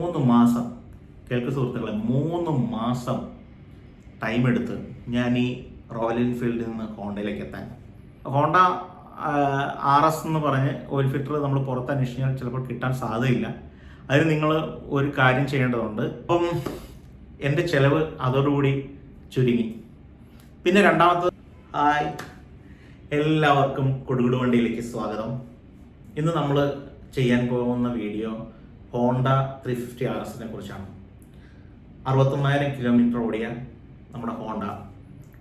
3 മാസം കേൾക്ക് സുഹൃത്തുക്കളെ, 3 മാസം ടൈം എടുത്ത് ഞാൻ ഈ റോയൽ എൻഫീൽഡിൽ നിന്ന് ഹോണ്ടയിലേക്ക് എത്താൻ. ഹോണ്ട RS എന്ന് പറഞ്ഞ് ഓയിൽ ഫിൽറ്റർ നമ്മൾ പുറത്ത് അന്വേഷിച്ചാൽ ചിലപ്പോൾ കിട്ടാൻ സാധ്യതയില്ല. അതിന് നിങ്ങൾ ഒരു കാര്യം ചെയ്യേണ്ടതുണ്ട്. അപ്പം എൻ്റെ ചിലവ് അതോടുകൂടി ചുരുങ്ങി. പിന്നെ രണ്ടാമത്, ഹായ് എല്ലാവർക്കും കൊടുകുടു വണ്ടിയിലേക്ക് സ്വാഗതം. ഇന്ന് നമ്മൾ ചെയ്യാൻ പോകുന്ന വീഡിയോ ഹോണ്ട 350 RSനെ കുറിച്ചാണ്. 69,000 കിലോമീറ്റർ ഓടിയ നമ്മുടെ ഹോണ്ട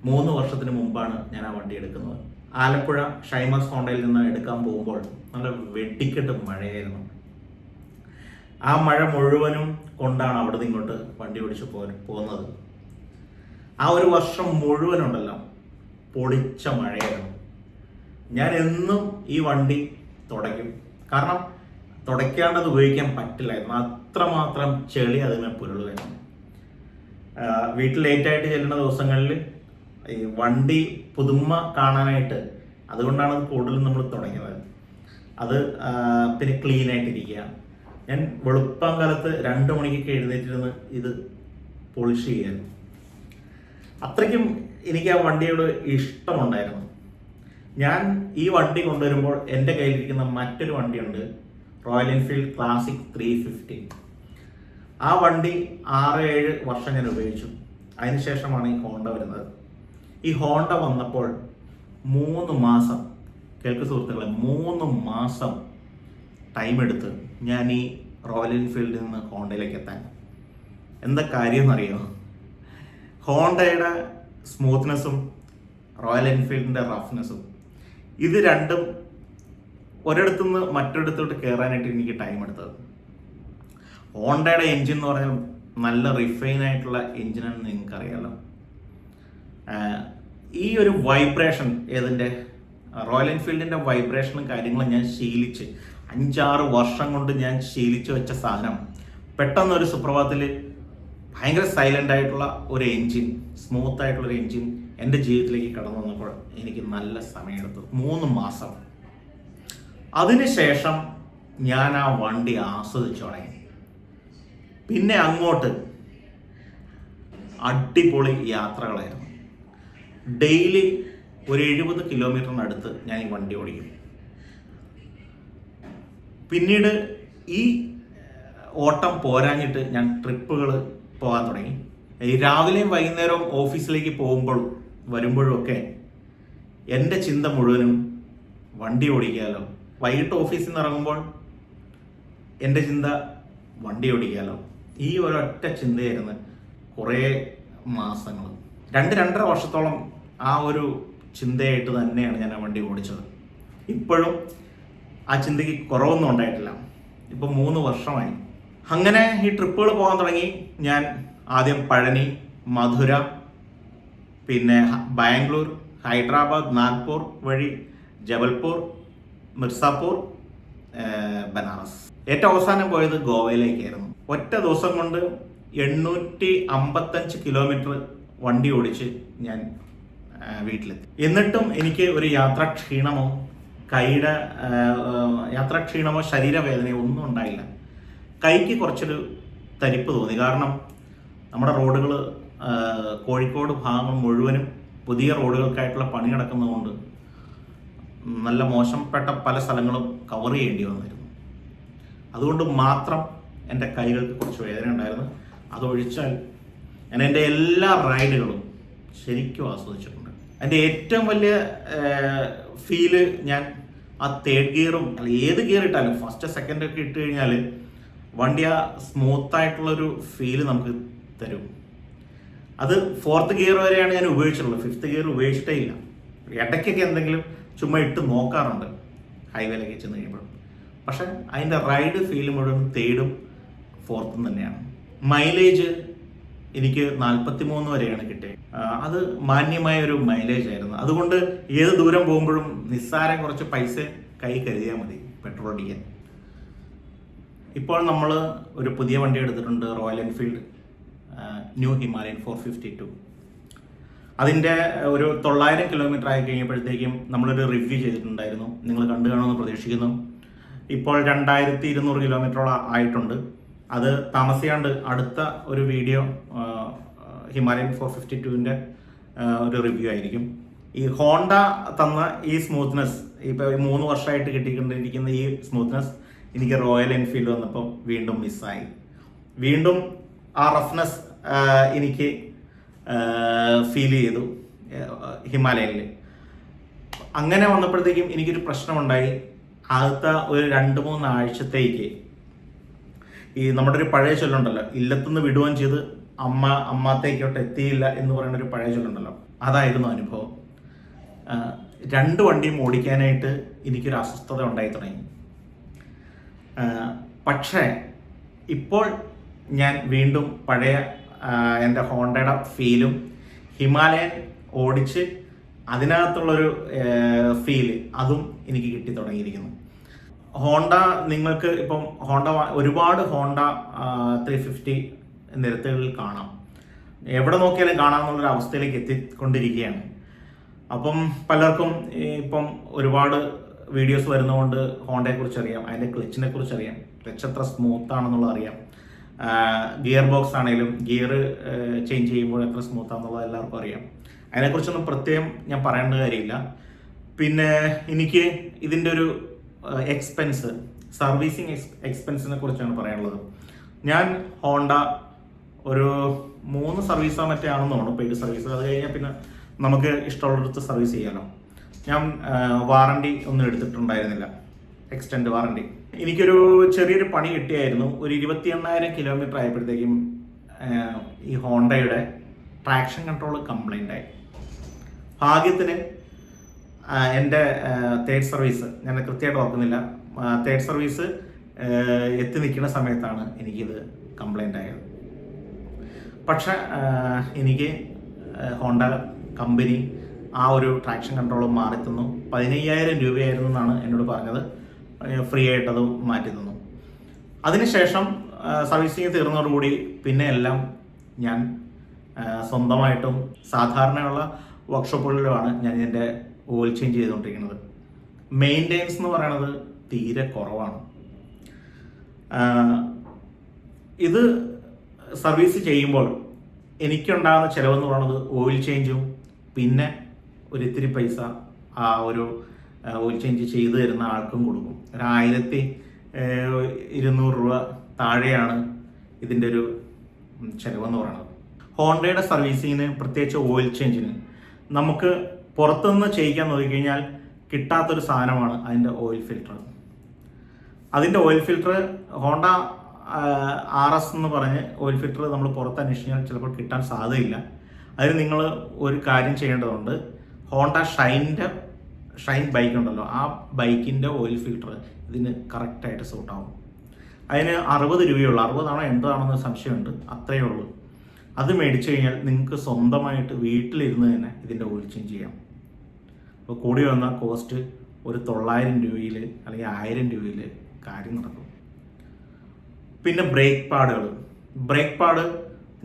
3 വർഷത്തിന് മുമ്പാണ് ഞാൻ ആ വണ്ടി എടുക്കുന്നത്. ആലപ്പുഴ ഷൈമസ് ഹോണ്ടയിൽ നിന്ന് എടുക്കാൻ പോകുമ്പോൾ നല്ല വെട്ടിക്കെട്ട് മഴയായിരുന്നു. ആ മഴ മുഴുവനും കൊണ്ടാണ് അവിടെ നിന്ന് ഇങ്ങോട്ട് വണ്ടി ഓടിച്ച് പോകുന്നത്. ആ ഒരു വർഷം മുഴുവനുണ്ടല്ലോ പൊടിച്ച മഴയായിരുന്നു. ഞാൻ എന്നും ഈ വണ്ടി തുടയ്ക്കും, കാരണം തുടയ്ക്കാണ്ടത് ഉപയോഗിക്കാൻ പറ്റില്ലായിരുന്നു. അത്രമാത്രം ചെളി അതിനെ പുരളുമായിരുന്നു. വീട്ടിൽ ലേറ്റായിട്ട് ചെല്ലുന്ന ദിവസങ്ങളിൽ ഈ വണ്ടി പുതുമ കാണാനായിട്ട്, അതുകൊണ്ടാണ് അത് കൂടുതലും നമ്മൾ തുടങ്ങിയത്. അത് പിന്നെ ക്ലീൻ ആയിട്ടിരിക്കുക. ഞാൻ വെളുപ്പം കാലത്ത് 2 മണിക്കൊക്കെ എഴുന്നേറ്റിരുന്ന് ഇത് പോളിഷ് ചെയ്യായിരുന്നു. അത്രയ്ക്കും എനിക്ക് ആ വണ്ടിയോട് ഇഷ്ടമുണ്ടായിരുന്നു. ഞാൻ ഈ വണ്ടി കൊണ്ടുവരുമ്പോൾ എൻ്റെ കയ്യിലിരിക്കുന്ന മറ്റൊരു വണ്ടിയുണ്ട്, റോയൽ എൻഫീൽഡ് ക്ലാസിക് 350. ആ വണ്ടി 6-7 വർഷം ഞാൻ ഉപയോഗിച്ചു. അതിനുശേഷമാണ് ഈ ഹോണ്ട വരുന്നത്. ഈ ഹോണ്ട വന്നപ്പോൾ 3 മാസം കേൾക്ക് സുഹൃത്തുക്കളെ, 3 മാസം ടൈം എടുത്ത് ഞാൻ ഈ റോയൽ എൻഫീൽഡിൽ നിന്ന് ഹോണ്ടയിലേക്ക് എത്താൻ. എന്താ കാര്യം എന്നറിയോ? ഹോണ്ടയുടെ സ്മൂത്ത്നെസ്സും റോയൽ എൻഫീൽഡിൻ്റെ റഫ്നെസ്സും, ഇത് രണ്ടും ഒരിടത്തുനിന്ന് മറ്റൊരിടത്തോട്ട് കയറാനായിട്ട് എനിക്ക് ടൈം എടുത്തത്. ഹോണ്ടയുടെ എൻജിൻ എന്ന് പറഞ്ഞാൽ നല്ല റിഫൈൻ ആയിട്ടുള്ള എൻജിനാണെന്ന് നിങ്ങൾക്കറിയാലോ. ഈ ഒരു വൈബ്രേഷൻ, ഏതിൻ്റെ റോയൽ എൻഫീൽഡിൻ്റെ വൈബ്രേഷനും കാര്യങ്ങളും ഞാൻ ശീലിച്ച് 5-6 വർഷം കൊണ്ട് ഞാൻ ശീലിച്ച് വെച്ച സാധനം പെട്ടെന്നൊരു സുപ്രഭാതത്തിൽ ഭയങ്കര സൈലൻ്റ് ആയിട്ടുള്ള ഒരു എൻജിൻ, സ്മൂത്ത് ആയിട്ടുള്ളൊരു എൻജിൻ എൻ്റെ ജീവിതത്തിലേക്ക് കടന്നു വന്നപ്പോൾ എനിക്ക് നല്ല സമയമെടുത്തു. 3 മാസം. അതിനുശേഷം ഞാൻ ആ വണ്ടി ആസ്വദിച്ചു തുടങ്ങി. പിന്നെ അങ്ങോട്ട് അടിപൊളി യാത്രകളായിരുന്നു. ഡെയിലി ഒരു 70 കിലോമീറ്ററിനടുത്ത് ഞാൻ ഈ വണ്ടി ഓടിക്കും. പിന്നീട് ഈ ഓട്ടം പോരാഞ്ഞിട്ട് ഞാൻ ട്രിപ്പുകൾ പോകാൻ തുടങ്ങി. ഈ രാവിലെയും വൈകുന്നേരവും ഓഫീസിലേക്ക് വരുമ്പോഴും ഒക്കെ എൻ്റെ ചിന്ത മുഴുവനും വണ്ടി ഓടിക്കാമല്ലോ. വൈകിട്ട് ഓഫീസിൽ നിന്ന് ഇറങ്ങുമ്പോൾ എൻ്റെ ചിന്ത വണ്ടി ഓടിക്കാമല്ലോ. ഈ ഒരൊറ്റ ചിന്തയായിരുന്നു കുറേ മാസങ്ങൾ, 2-2.5 വർഷത്തോളം ആ ഒരു ചിന്തയായിട്ട് തന്നെയാണ് ഞാൻ ആ വണ്ടി ഓടിച്ചത്. ഇപ്പോഴും ആ ചിന്തയ്ക്ക് കുറവൊന്നും ഉണ്ടായിട്ടില്ല. ഇപ്പം 3 വർഷമായി. അങ്ങനെ ഈ ട്രിപ്പുകൾ പോകാൻ തുടങ്ങി. ഞാൻ ആദ്യം പഴനി, മധുര, പിന്നെ ബാംഗ്ലൂർ, ഹൈദരാബാദ്, നാഗ്പൂർ വഴി ജബൽപൂർ, മിർസാപൂർ, ബനാറസ്. ഏറ്റവും അവസാനം പോയത് ഗോവയിലേക്കായിരുന്നു. ഒറ്റ ദിവസം കൊണ്ട് 855 കിലോമീറ്റർ വണ്ടി ഓടിച്ച് ഞാൻ വീട്ടിലെത്തി. എന്നിട്ടും എനിക്ക് ഒരു യാത്രാക്ഷീണമോ ശരീരവേദനയോ ഒന്നും ഉണ്ടായില്ല. കൈക്ക് കുറച്ചൊരു തരിപ്പ് തോന്നി. കാരണം നമ്മുടെ റോഡുകൾ കോഴിക്കോട് ഭാഗം മുഴുവനും പുതിയ റോഡുകൾക്കായിട്ടുള്ള പണി നടക്കുന്നതുകൊണ്ട് നല്ല മോശപ്പെട്ട പല സ്ഥലങ്ങളും കവർ ചെയ്യേണ്ടി വന്നിരുന്നു. അതുകൊണ്ട് മാത്രം എൻ്റെ കൈകൾക്ക് കുറച്ച് വേദന ഉണ്ടായിരുന്നു. അതൊഴിച്ചാൽ ഞാൻ എൻ്റെ എല്ലാ റൈഡുകളും ശരിക്കും ആസ്വദിച്ചിട്ടുണ്ട്. എൻ്റെ ഏറ്റവും വലിയ ഫീല് ഞാൻ ആ 3rd ഗിയറും, അല്ല ഏത് ഗിയർ ഇട്ടാലും, 1st 2nd ഒക്കെ ഇട്ട് കഴിഞ്ഞാൽ വണ്ടി ആ സ്മൂത്തായിട്ടുള്ളൊരു ഫീല് നമുക്ക് തരും. അത് 4th ഗിയർ വരെയാണ് ഞാൻ ഉപയോഗിച്ചിട്ടുള്ളത്. 5th ഗിയർ ഉപയോഗിച്ചിട്ടേ ഇല്ല. ഇടയ്ക്കൊക്കെ എന്തെങ്കിലും ചുമ്മാ ഇട്ട് നോക്കാറുണ്ട് ഹൈവേയിലേക്ക് ചെന്ന് കഴിയുമ്പോൾ. പക്ഷെ അതിൻ്റെ റൈഡ് ഫീല് മുഴുവൻ 3rd 4th തന്നെയാണ്. മൈലേജ് എനിക്ക് 43 വരെയാണ് കിട്ടിയത്. അത് മാന്യമായ ഒരു മൈലേജ് ആയിരുന്നു. അതുകൊണ്ട് ഏത് ദൂരം പോകുമ്പോഴും നിസ്സാരം കുറച്ച് പൈസ കൈ കരുതിയാൽ മതി പെട്രോൾ അടിക്കാൻ. ഇപ്പോൾ നമ്മൾ ഒരു പുതിയ വണ്ടി എടുത്തിട്ടുണ്ട്, റോയൽ എൻഫീൽഡ് ന്യൂ ഹിമാലയൻ 452. അതിൻ്റെ ഒരു 900 കിലോമീറ്റർ ആയി കഴിഞ്ഞപ്പോഴത്തേക്കും നമ്മളൊരു റിവ്യൂ ചെയ്തിട്ടുണ്ടായിരുന്നു. നിങ്ങൾ കണ്ടു കാണുമെന്ന് പ്രതീക്ഷിക്കുന്നു. ഇപ്പോൾ 2200 കിലോമീറ്ററോളം ആയിട്ടുണ്ട്. അത് താമസിയാണ്ട് അടുത്ത ഒരു വീഡിയോ ഹിമാലയൻ 452-ൻ്റെ ഒരു റിവ്യൂ ആയിരിക്കും. ഈ ഹോണ്ട തന്ന ഈ സ്മൂത്ത്നെസ്, ഇപ്പോൾ 3 വർഷമായിട്ട് കിട്ടിക്കൊണ്ടിരിക്കുന്ന ഈ സ്മൂത്ത്നെസ് എനിക്ക് റോയൽ എൻഫീൽഡ് വന്നപ്പോൾ വീണ്ടും മിസ്സായി. വീണ്ടും ആ റഫ്നെസ് എനിക്ക് ഫീൽ ചെയ്തു ഹിമാലയനിൽ. അങ്ങനെ വന്നപ്പോഴത്തേക്കും എനിക്കൊരു പ്രശ്നമുണ്ടായി. ആദ്യത്തെ ഒരു 2-3 ആഴ്ചത്തേക്ക് ഈ നമ്മുടെ ഒരു പഴയ ചൊല്ലുണ്ടല്ലോ, ഇല്ലത്തുനിന്ന് വിടുകയും ചെയ്ത് അമ്മാത്തേക്കോട്ട് എത്തിയില്ല എന്ന് പറയുന്ന ഒരു പഴയ ചൊല്ലുണ്ടല്ലോ, അതായിരുന്നു അനുഭവം. 2 വണ്ടിയും ഓടിക്കാനായിട്ട് എനിക്കൊരു അസ്വസ്ഥത ഉണ്ടായി തുടങ്ങി. പക്ഷേ ഇപ്പോൾ ഞാൻ വീണ്ടും പഴയ എൻ്റെ ഹോണ്ടയുടെ ഫീലും ഹിമാലയൻ ഓടിച്ച് അതിനകത്തുള്ളൊരു ഫീല് അതും എനിക്ക് കിട്ടി തുടങ്ങിയിരിക്കുന്നു. ഹോണ്ട നിങ്ങൾക്ക് ഇപ്പം ഒരുപാട് ഹോണ്ട 350 നിരത്തുകളിൽ കാണാം. എവിടെ നോക്കിയാലും കാണാമെന്നുള്ളൊരു അവസ്ഥയിലേക്ക് എത്തിക്കൊണ്ടിരിക്കുകയാണ്. അപ്പം പലർക്കും ഇപ്പം ഒരുപാട് വീഡിയോസ് വരുന്നതുകൊണ്ട് ഹോണ്ടയെക്കുറിച്ച് അറിയാം, അതിൻ്റെ ക്ലച്ചിനെ കുറിച്ച് അറിയാം, ക്ലച്ച് എത്ര സ്മൂത്ത് ആണെന്നുള്ളത് അറിയാം. ഗിയർ ബോക്സ് ആണെങ്കിലും ഗിയർ ചേഞ്ച് ചെയ്യുമ്പോൾ എത്ര സ്മൂത്ത് ആണെന്നുള്ളത് എല്ലാവർക്കും അറിയാം. അതിനെക്കുറിച്ചൊന്നും പ്രത്യേകം ഞാൻ പറയേണ്ട കാര്യമില്ല. പിന്നെ എനിക്ക് ഇതിൻ്റെ ഒരു എക്സ്പെൻസ്, സർവീസിങ് എക്സ്പെൻസിനെ കുറിച്ചാണ് പറയാനുള്ളത്. ഞാൻ ഹോണ്ട ഒരു 3 സർവീസോ മറ്റേ ആണെന്ന് തോന്നുന്നു, പെയ്ഡ് സർവീസ്. അത് കഴിഞ്ഞാൽ പിന്നെ നമുക്ക് ഇഷ്ടമുള്ളിടത്ത് സർവീസ് ചെയ്യാമല്ലോ. ഞാൻ വാറണ്ടി ഒന്നും എടുത്തിട്ടുണ്ടായിരുന്നില്ല, എക്സ്റ്റൻഡ് വാറണ്ടി. എനിക്കൊരു ചെറിയൊരു പണി കിട്ടിയായിരുന്നു. ഒരു 28,000 കിലോമീറ്റർ ആയപ്പോഴത്തേക്കും ഈ ഹോണ്ടയുടെ ട്രാക്ഷൻ കൺട്രോൾ കംപ്ലൈൻ്റ് ആയി. ഭാഗ്യത്തിന് എൻ്റെ തേർഡ് സർവീസ്, ഞാൻ കൃത്യമായിട്ട് ഓർക്കുന്നില്ല, തേർഡ് സർവീസ് എത്തി നിൽക്കുന്ന സമയത്താണ് എനിക്കിത് കംപ്ലൈൻ്റ് ആയത്. പക്ഷെ എനിക്ക് ഹോണ്ട കമ്പനി ആ ഒരു ട്രാക്ഷൻ കൺട്രോൾ മാറി തന്നു. 15,000 രൂപയായിരുന്നു എന്നാണ് എന്നോട് പറഞ്ഞത്. ഫ്രീ ആയിട്ടത് മാറ്റി തന്നു. അതിനുശേഷം സർവീസിങ് തീർന്നതോടുകൂടി പിന്നെ എല്ലാം ഞാൻ സ്വന്തമായിട്ടും സാധാരണയുള്ള വർക്ക്ഷോപ്പുകളിലുമാണ് ഞാൻ എൻ്റെ ഓയിൽ ചേഞ്ച് ചെയ്തുകൊണ്ടിരിക്കുന്നത്. മെയിൻ്റെനൻസ് എന്ന് പറയുന്നത് തീരെ കുറവാണ്. ഇത് സർവീസ് ചെയ്യുമ്പോൾ എനിക്കുണ്ടാകുന്ന ചിലവെന്ന് പറയുന്നത് ഓയിൽ ചേഞ്ചും പിന്നെ ഒരു ഇത്തിരി പൈസ ആ ഒരു ഓയിൽ ചേഞ്ച് ചെയ്തു തരുന്ന ആൾക്കും കൊടുക്കും. ഒരു 1,200 രൂപ താഴെയാണ് ഇതിൻ്റെ ഒരു ചിലവെന്ന് പറയുന്നത്. ഹോണ്ടയുടെ സർവീസിങ്ങിന്, പ്രത്യേകിച്ച് ഓയിൽ ചേഞ്ചിന്, നമുക്ക് പുറത്തുനിന്ന് ചെയ്യിക്കാൻ നോക്കിക്കഴിഞ്ഞാൽ കിട്ടാത്തൊരു സാധനമാണ് അതിൻ്റെ ഓയിൽ ഫിൽട്ടർ. അതിൻ്റെ ഓയിൽ ഫിൽട്ടർ ഹോണ്ട RS എന്ന് പറഞ്ഞ് ഓയിൽ ഫിൽട്ടർ നമ്മൾ പുറത്ത് അന്വേഷിച്ചാൽ ചിലപ്പോൾ കിട്ടാൻ സാധ്യതയില്ല. അതിന് നിങ്ങൾ ഒരു കാര്യം ചെയ്യേണ്ടതുണ്ട്. ഹോണ്ട ഷൈൻ ബൈക്ക് ഉണ്ടല്ലോ, ആ ബൈക്കിൻ്റെ ഓയിൽ ഫിൽട്ടർ ഇതിന് കറക്റ്റായിട്ട് സൂട്ടാവും. അതിന് 60 രൂപയുള്ളൂ, 60 80 സംശയമുണ്ട്, അത്രയേ ഉള്ളൂ. അത് മേടിച്ചു കഴിഞ്ഞാൽ നിങ്ങൾക്ക് സ്വന്തമായിട്ട് വീട്ടിലിരുന്ന് തന്നെ ഇതിൻ്റെ ഓയിൽ ചേഞ്ച് ചെയ്യാം. അപ്പോൾ കൂടി വന്ന കോസ്റ്റ് ഒരു 900 രൂപയിൽ അല്ലെങ്കിൽ 1000 രൂപയിൽ കാര്യം നടക്കും. പിന്നെ ബ്രേക്ക് പാഡ്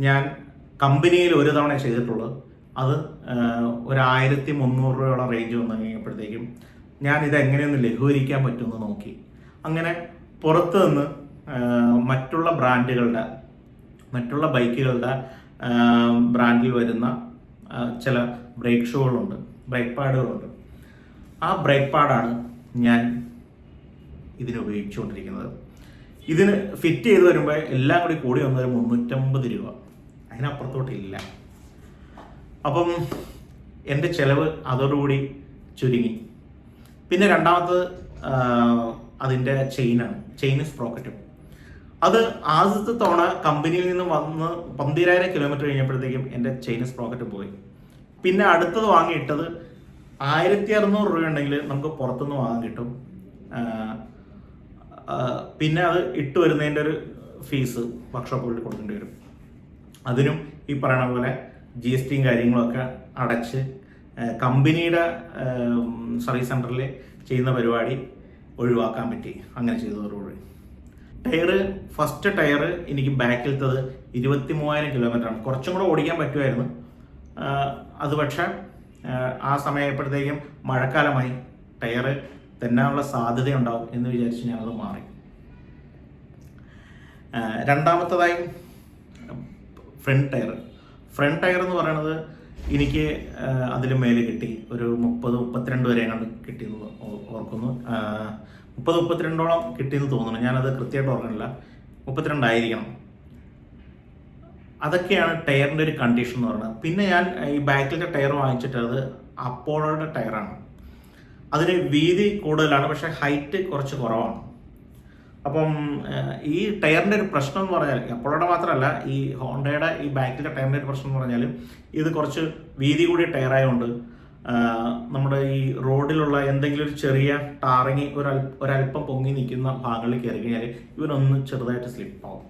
ഞാൻ കമ്പനിയിൽ ഒരു തവണ ചെയ്തിട്ടുള്ളത്. അത് ഒരു 1,300 രൂപയോളം റേഞ്ച് വന്നു കഴിഞ്ഞപ്പോഴത്തേക്കും ഞാൻ ഇതെങ്ങനെയൊന്ന് ലഘൂകരിക്കാൻ പറ്റുമെന്ന് നോക്കി. അങ്ങനെ പുറത്ത് നിന്ന് മറ്റുള്ള ബൈക്കുകളുടെ ബ്രാൻഡിൽ വരുന്ന ചില ബ്രേക്ക് പാഡുകളുണ്ട്. ആ ബ്രേക്ക് പാഡാണ് ഞാൻ ഇതിന് ഉപയോഗിച്ചുകൊണ്ടിരിക്കുന്നത്. ഇതിന് ഫിറ്റ് ചെയ്ത് വരുമ്പോൾ എല്ലാം കൂടി വന്നത് 350 രൂപ, അതിനപ്പുറത്തോട്ടില്ല. അപ്പം എൻ്റെ ചിലവ് അതോടുകൂടി ചുരുങ്ങി. പിന്നെ രണ്ടാമത് അതിൻ്റെ ചെയിൻ സ്പ്രോക്കറ്റും. അത് ആദ്യത്തെ തവണ കമ്പനിയിൽ നിന്ന് വന്ന് 12,000 കിലോമീറ്റർ കഴിഞ്ഞപ്പോഴത്തേക്കും എൻ്റെ ചെയിൻ സ്പ്രോക്കറ്റ് പോയി. പിന്നെ അടുത്തത് വാങ്ങിയിട്ടത് 1,600 രൂപ ഉണ്ടെങ്കിൽ നമുക്ക് പുറത്തുനിന്ന് വാങ്ങാൻ കിട്ടും. പിന്നെ അത് ഇട്ട് വരുന്നതിൻ്റെ ഒരു ഫീസ് വർക്ക്ഷോപ്പുകളിൽ കൊടുക്കേണ്ടി വരും. അതിനും ഈ പറയുന്ന പോലെ GSTയും കാര്യങ്ങളൊക്കെ അടച്ച് കമ്പനിയുടെ സർവീസ് സെൻറ്ററിൽ ചെയ്യുന്ന പരിപാടി ഒഴിവാക്കാൻ പറ്റി. അങ്ങനെ ചെയ്തതോടുകൂടി ഫസ്റ്റ് ടയർ എനിക്ക് ബാക്കിലത്തത് 23,000 കിലോമീറ്ററാണ്. കുറച്ചും കൂടെ ഓടിക്കാൻ പറ്റുമായിരുന്നു. അത് പക്ഷേ ആ സമയമായപ്പോഴത്തേക്കും മഴക്കാലമായി, ടയർ തെന്നാനുള്ള സാധ്യതയുണ്ടാവും എന്ന് വിചാരിച്ച് ഞാനത് മാറി. രണ്ടാമത്തതായി ഫ്രണ്ട് ടയർ എന്ന് പറയുന്നത് എനിക്ക് അതിൽ മേലെ കിട്ടി ഒരു 30-32 വരെ കണ്ട് കിട്ടിയെന്ന് ഓർക്കുന്നു. 30-32ഓളം കിട്ടിയെന്ന് തോന്നുന്നു. ഞാനത് കൃത്യമായിട്ട് ഓർക്കുന്നില്ല. 32 ആയിരിക്കണം. അതൊക്കെയാണ് ടയറിൻ്റെ ഒരു കണ്ടീഷൻ എന്ന് പറയുന്നത്. പിന്നെ ഞാൻ ഈ ബാക്കിലത്തെ ടയർ വാങ്ങിച്ചിട്ട് അത് അപ്പോളോയുടെ ടയറാണ്. അതിന് വീതി കൂടുതലാണ്, പക്ഷേ ഹൈറ്റ് കുറച്ച് കുറവാണ്. അപ്പം ഈ ടയറിൻ്റെ ഒരു പ്രശ്നം എന്ന് പറഞ്ഞാൽ അപ്പോളോയുടെ മാത്രമല്ല, ഈ ഹോണ്ടയുടെ ഈ ബാക്കിലെ ടയറിൻ്റെ ഒരു പ്രശ്നം എന്ന് പറഞ്ഞാൽ ഇത് കുറച്ച് വീതി കൂടിയ ടയറായതുകൊണ്ട് നമ്മുടെ ഈ റോഡിലുള്ള എന്തെങ്കിലും ഒരു ചെറിയ ടാറിങ് ഒരല്പം പൊങ്ങി നിൽക്കുന്ന ഭാഗങ്ങളിൽ കയറി കഴിഞ്ഞാൽ ഇവനൊന്ന് ചെറുതായിട്ട് സ്ലിപ്പാവും.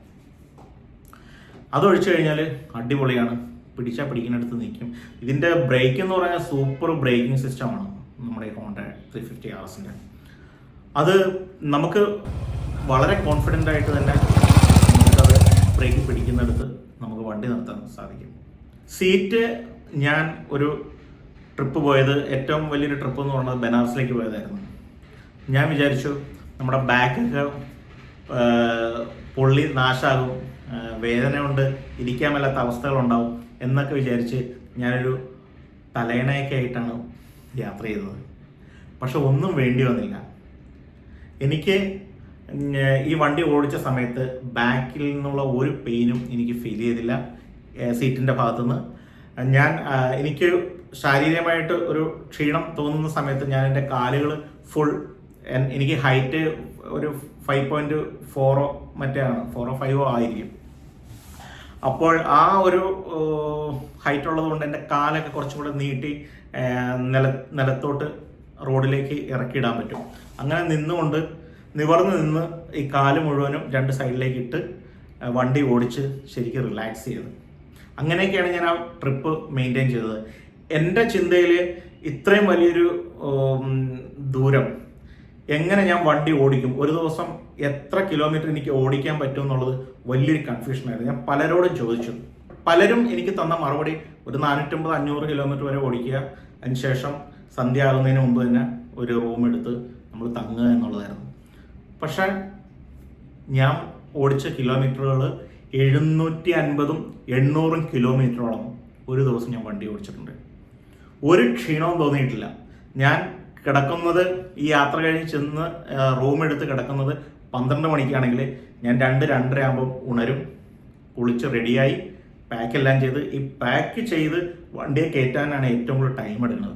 അതൊഴിച്ചു കഴിഞ്ഞാൽ അടിപൊളിയാണ്, പിടിച്ചാൽ പിടിക്കുന്നിടത്ത് നിൽക്കും. ഇതിൻ്റെ ബ്രേക്ക് എന്ന് പറഞ്ഞാൽ സൂപ്പർ ബ്രേക്കിംഗ് സിസ്റ്റമാണ് നമ്മുടെ ഹോണ്ട 350 RSൻ്റെ. അത് നമുക്ക് വളരെ കോൺഫിഡൻ്റ് ആയിട്ട് തന്നെ നമുക്കത് ബ്രേക്ക് പിടിക്കുന്നിടത്ത് നമുക്ക് വണ്ടി നിർത്താൻ സാധിക്കും. സീറ്റ്, ഞാൻ ഒരു ട്രിപ്പ് പോയത്, ഏറ്റവും വലിയൊരു ട്രിപ്പ് എന്ന് പറയുന്നത് ബനാറസിലേക്ക് പോയതായിരുന്നു. ഞാൻ വിചാരിച്ചു നമ്മുടെ ബാക്കൊക്കെ പൊള്ളി നാശമാകും, വേദന കൊണ്ട് ഇരിക്കാൻ മേലാത്ത അവസ്ഥകളുണ്ടാവും എന്നൊക്കെ വിചാരിച്ച് ഞാനൊരു തലയണയൊക്കെ ആയിട്ടാണ് യാത്ര ചെയ്തത്. പക്ഷെ ഒന്നും വേണ്ടി വന്നില്ല. എനിക്ക് ഈ വണ്ടി ഓടിച്ച സമയത്ത് ബാക്കിൽ നിന്നുള്ള ഒരു പെയിനും എനിക്ക് ഫീൽ ചെയ്തില്ല സീറ്റിൻ്റെ ഭാഗത്തുനിന്ന്. എനിക്ക് ശാരീരികമായിട്ട് ഒരു ക്ഷീണം തോന്നുന്ന സമയത്ത് ഞാൻ എൻ്റെ കാലുകൾ ഫുൾ, എനിക്ക് ഹൈറ്റ് ഒരു 5.4 മറ്റാണ്, 4 or 5 ആയിരിക്കും. അപ്പോൾ ആ ഒരു ഹൈറ്റ് ഉള്ളത് കൊണ്ട് എൻ്റെ കാലൊക്കെ കുറച്ചും കൂടെ നീട്ടി നിലത്തോട്ട് റോഡിലേക്ക് ഇറക്കിയിടാൻ പറ്റും. അങ്ങനെ നിന്നുകൊണ്ട് നിവർന്ന് നിന്ന് ഈ കാല് മുഴുവനും 2 സൈഡിലേക്ക് ഇട്ട് വണ്ടി ഓടിച്ച് ശരിക്കും റിലാക്സ് ചെയ്തത്. അങ്ങനെയൊക്കെയാണ് ഞാൻ ആ ട്രിപ്പ് മെയിൻറ്റെയിൻ ചെയ്തത്. എൻ്റെ ചിന്തയിൽ ഇത്രയും വലിയൊരു ദൂരം എങ്ങനെ ഞാൻ വണ്ടി ഓടിക്കും, ഒരു ദിവസം എത്ര കിലോമീറ്റർ എനിക്ക് ഓടിക്കാൻ പറ്റും എന്നുള്ളത് വലിയൊരു കൺഫ്യൂഷനായിരുന്നു. ഞാൻ പലരോടും ചോദിച്ചു. പലരും എനിക്ക് തന്ന മറുപടി ഒരു 450-500 കിലോമീറ്റർ വരെ ഓടിക്കുക, അതിനുശേഷം സന്ധ്യ ആകുന്നതിന് മുമ്പ് തന്നെ ഒരു റൂം എടുത്ത് നമ്മൾ തങ്ങുക എന്നുള്ളതായിരുന്നു. പക്ഷേ ഞാൻ ഓടിച്ച കിലോമീറ്ററുകൾ 750-800 കിലോമീറ്ററോളം ഒരു ദിവസം ഞാൻ വണ്ടി ഓടിച്ചിട്ടുണ്ട്. ഒരു ക്ഷീണവും തോന്നിയിട്ടില്ല. ഞാൻ കിടക്കുന്നത്, ഈ യാത്ര കഴിഞ്ഞ് ചെന്ന് റൂം എടുത്ത് കിടക്കുന്നത് 12 മണിക്കാണെങ്കിൽ ഞാൻ 2-2:30 ആകുമ്പോൾ ഉണരും, കുളിച്ച് റെഡിയായി പാക്കെല്ലാം ചെയ്ത്, ഈ പാക്ക് ചെയ്ത് വണ്ടിയെ കയറ്റാനാണ് ഏറ്റവും കൂടുതൽ ടൈം എടുക്കുന്നത്.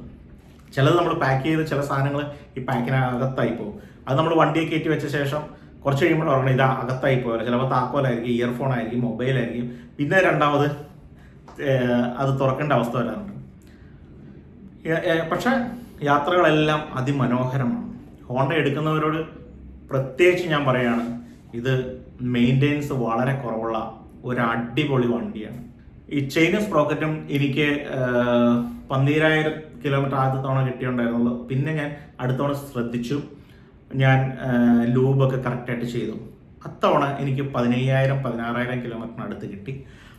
ചിലത് നമ്മൾ പാക്ക് ചെയ്ത് ചില സാധനങ്ങൾ ഈ പാക്കിനകത്തായി പോകും. അത് നമ്മൾ വണ്ടിയെ കയറ്റി വെച്ച ശേഷം കുറച്ച് കഴിയുമ്പോൾ പറയണം ഇത് അകത്തായി പോയാലോ, ചിലപ്പോൾ താക്കോലായിരിക്കും, ഇയർഫോൺ ആയിരിക്കും, മൊബൈലായിരിക്കും, പിന്നെ രണ്ടാമത് അത് തുറക്കേണ്ട അവസ്ഥ വരാറുണ്ട്. പക്ഷേ യാത്രകളെല്ലാം അതിമനോഹരമാണ്. ഹോണ്ട എടുക്കുന്നവരോട് പ്രത്യേകിച്ച് ഞാൻ പറയുകയാണ്, ഇത് മെയിൻ്റെനൻസ് വളരെ കുറവുള്ള ഒരു അടിപൊളി വണ്ടിയാണ്. ഈ ചെയിനും സ്പ്രോക്കറ്റും എനിക്ക് 12,000 കിലോമീറ്റർ ആദ്യത്തെ തവണ കിട്ടിയിട്ടുണ്ടായിരുന്നുള്ളൂ. പിന്നെ ഞാൻ അടുത്ത തവണ ശ്രദ്ധിച്ചു, ഞാൻ ലൂബൊക്കെ കറക്റ്റായിട്ട് ചെയ്തു. അത്തവണ എനിക്ക് 15,000-16,000 കിലോമീറ്ററിനടുത്ത് കിട്ടി.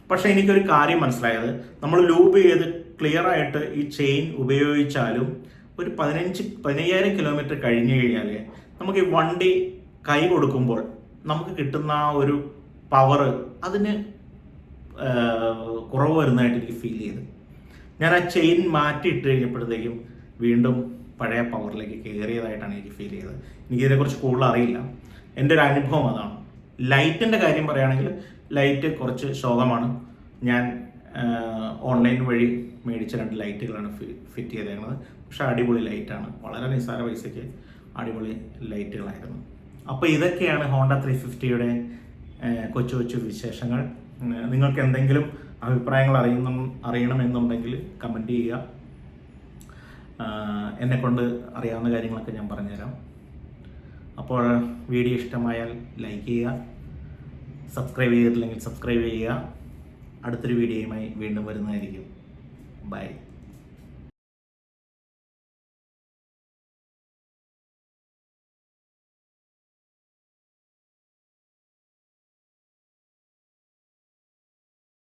പക്ഷേ എനിക്കൊരു കാര്യം മനസ്സിലായത്, നമ്മൾ ലൂബ് ചെയ്ത് ക്ലിയർ ആയിട്ട് ഈ ചെയിൻ ഉപയോഗിച്ചാലും ഒരു 15,000 കിലോമീറ്റർ കഴിഞ്ഞു കഴിഞ്ഞാൽ നമുക്ക് ഈ വണ്ടി കൈ കൊടുക്കുമ്പോൾ നമുക്ക് കിട്ടുന്ന ആ ഒരു പവർ അതിന് കുറവ് വരുന്നതായിട്ട് എനിക്ക് ഫീൽ ചെയ്തു. ഞാൻ ആ ചെയിൻ മാറ്റിയിട്ട് കഴിഞ്ഞപ്പോഴത്തേക്കും വീണ്ടും പഴയ പവറിലേക്ക് കയറിയതായിട്ടാണ് എനിക്ക് ഫീൽ ചെയ്തത്. എനിക്കിതിനെക്കുറിച്ച് കൂടുതൽ അറിയില്ല, എൻ്റെ ഒരു അനുഭവം അതാണ്. ലൈറ്റിൻ്റെ കാര്യം പറയുകയാണെങ്കിൽ ലൈറ്റ് കുറച്ച് ശോകമാണ്. ഞാൻ ഓൺലൈൻ വഴി മേടിച്ച 2 ലൈറ്റുകളാണ് ഫിറ്റ് ചെയ്തേക്കുന്നത്. പക്ഷേ അടിപൊളി ലൈറ്റാണ്, വളരെ നിസ്സാര പൈസയ്ക്ക് അടിപൊളി ലൈറ്റുകളായിരുന്നു. അപ്പോൾ ഇതൊക്കെയാണ് ഹോണ്ട 350യുടെ കൊച്ചു കൊച്ചു വിശേഷങ്ങൾ. നിങ്ങൾക്ക് എന്തെങ്കിലും അഭിപ്രായങ്ങൾ അറിയണമെന്നുണ്ടെങ്കിൽ കമൻറ്റ് ചെയ്യുക. എന്നെക്കൊണ്ട് അറിയാവുന്ന കാര്യങ്ങളൊക്കെ ഞാൻ പറഞ്ഞുതരാം. അപ്പോൾ വീഡിയോ ഇഷ്ടമായാൽ ലൈക്ക് ചെയ്യുക, സബ്സ്ക്രൈബ് ചെയ്തിട്ടില്ലെങ്കിൽ സബ്സ്ക്രൈബ് ചെയ്യുക. അടുത്തൊരു വീഡിയോയുമായി വീണ്ടും വരുന്നതായിരിക്കും. ബൈ.